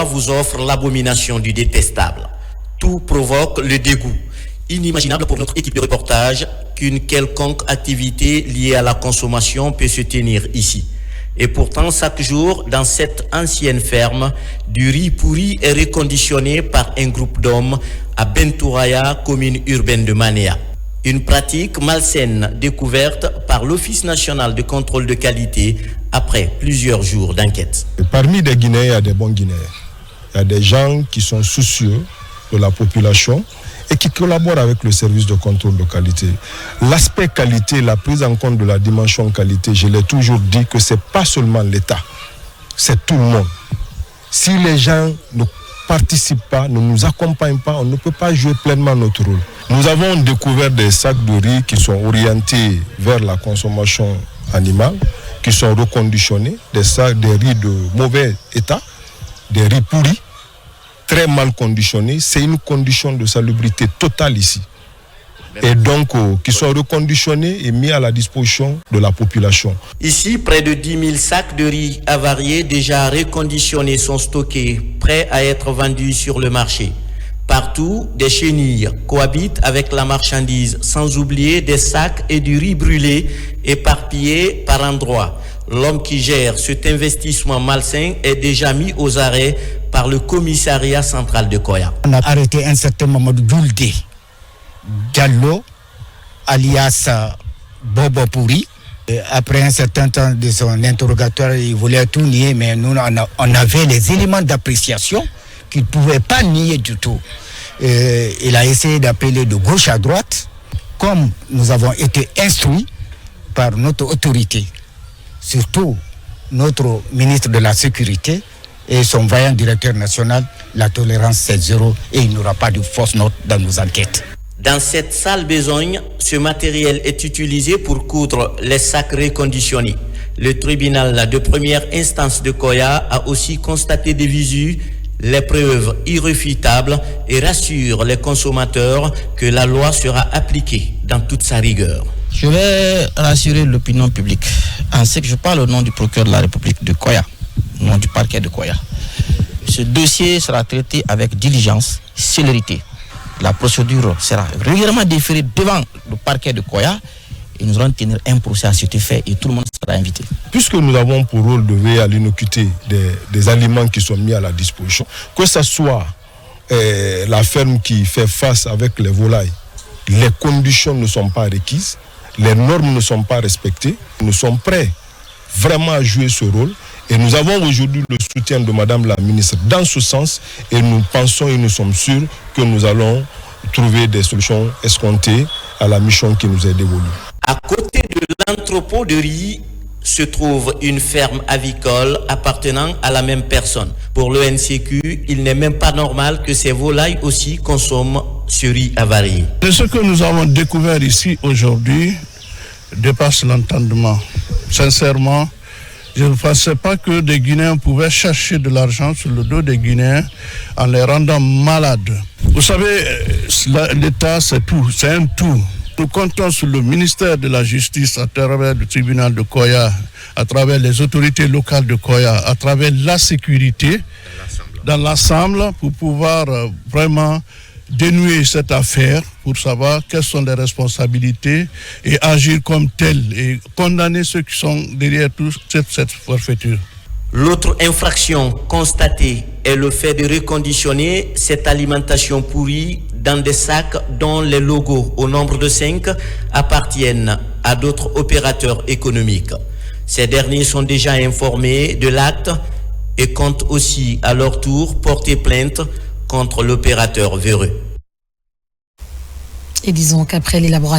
vous offre l'abomination du détestable. Tout provoque le dégoût. Inimaginable pour notre équipe de reportage qu'une quelconque activité liée à la consommation peut se tenir ici. Et pourtant, chaque jour, dans cette ancienne ferme, du riz pourri est reconditionné par un groupe d'hommes à Bentouraya, commune urbaine de Manéa. Une pratique malsaine découverte par l'Office national de contrôle de qualité après plusieurs jours d'enquête. Parmi les Guinéens, il y a des bons Guinéens. Il y a des gens qui sont soucieux de la population et qui collaborent avec le service de contrôle de qualité. L'aspect qualité, la prise en compte de la dimension qualité, je l'ai toujours dit que ce n'est pas seulement l'État, c'est tout le monde. Si les gens ne participent pas, ne nous accompagnent pas, on ne peut pas jouer pleinement notre rôle. Nous avons découvert des sacs de riz qui sont orientés vers la consommation animale, qui sont reconditionnés, des riz de mauvais état, des riz pourris, très mal conditionnés. C'est une condition de salubrité totale ici. Et donc, qui sont reconditionnés et mis à la disposition de la population. Ici, près de 10 000 sacs de riz avariés déjà reconditionnés sont stockés, prêts à être vendus sur le marché. Partout, des chenilles cohabitent avec la marchandise, sans oublier des sacs et du riz brûlé éparpillés par endroits. L'homme qui gère cet investissement malsain est déjà mis aux arrêts par le commissariat central de Koya. On a arrêté un certain Mamadou Djoulde Diallo, alias Bobo Pourri. Après un certain temps de son interrogatoire, il voulait tout nier, mais nous, on avait les éléments d'appréciation qu'il ne pouvait pas nier du tout. Il a essayé d'appeler de gauche à droite, comme nous avons été instruits par notre autorité, surtout notre ministre de la Sécurité et son vaillant directeur national, la tolérance c'est zéro et il n'y aura pas de fausse note dans nos enquêtes. Dans cette sale besogne, ce matériel est utilisé pour coudre les sacs reconditionnés. Le tribunal de première instance de Koya a aussi constaté des visus, les preuves irréfutables et rassure les consommateurs que la loi sera appliquée dans toute sa rigueur. Je vais rassurer l'opinion publique en ce que je parle au nom du procureur de la République de Koya, au nom du parquet de Koya. Ce dossier sera traité avec diligence, célérité. La procédure sera régulièrement déférée devant le parquet de Koya et nous allons tenir un procès à cet effet et tout le monde sera invité. Puisque nous avons pour rôle de veiller à l'innocuité des aliments qui sont mis à la disposition, que ce soit la ferme qui fait face avec les volailles, les conditions ne sont pas requises, les normes ne sont pas respectées, nous sommes prêts vraiment à jouer ce rôle. Et nous avons aujourd'hui le soutien de Madame la ministre dans ce sens et nous pensons et nous sommes sûrs que nous allons trouver des solutions escomptées à la mission qui nous est dévolue. À côté de l'entrepôt de riz se trouve une ferme avicole appartenant à la même personne. Pour l'ONCQ, il n'est même pas normal que ces volailles aussi consomment ce riz avarié. Ce que nous avons découvert ici aujourd'hui dépasse l'entendement. Sincèrement, je ne pensais pas que des Guinéens pouvaient chercher de l'argent sur le dos des Guinéens en les rendant malades. Vous savez, l'État, c'est tout, c'est un tout. Nous comptons sur le ministère de la Justice à travers le tribunal de Koya, à travers les autorités locales de Koya, à travers la sécurité dans l'ensemble pour pouvoir vraiment dénouer cette affaire pour savoir quelles sont les responsabilités et agir comme telles et condamner ceux qui sont derrière toute cette forfaiture. L'autre infraction constatée est le fait de reconditionner cette alimentation pourrie dans des sacs dont les logos, au nombre de 5, appartiennent à d'autres opérateurs économiques. Ces derniers sont déjà informés de l'acte et comptent aussi à leur tour porter plainte contre l'opérateur véreux. Et disons qu'après l'élaboration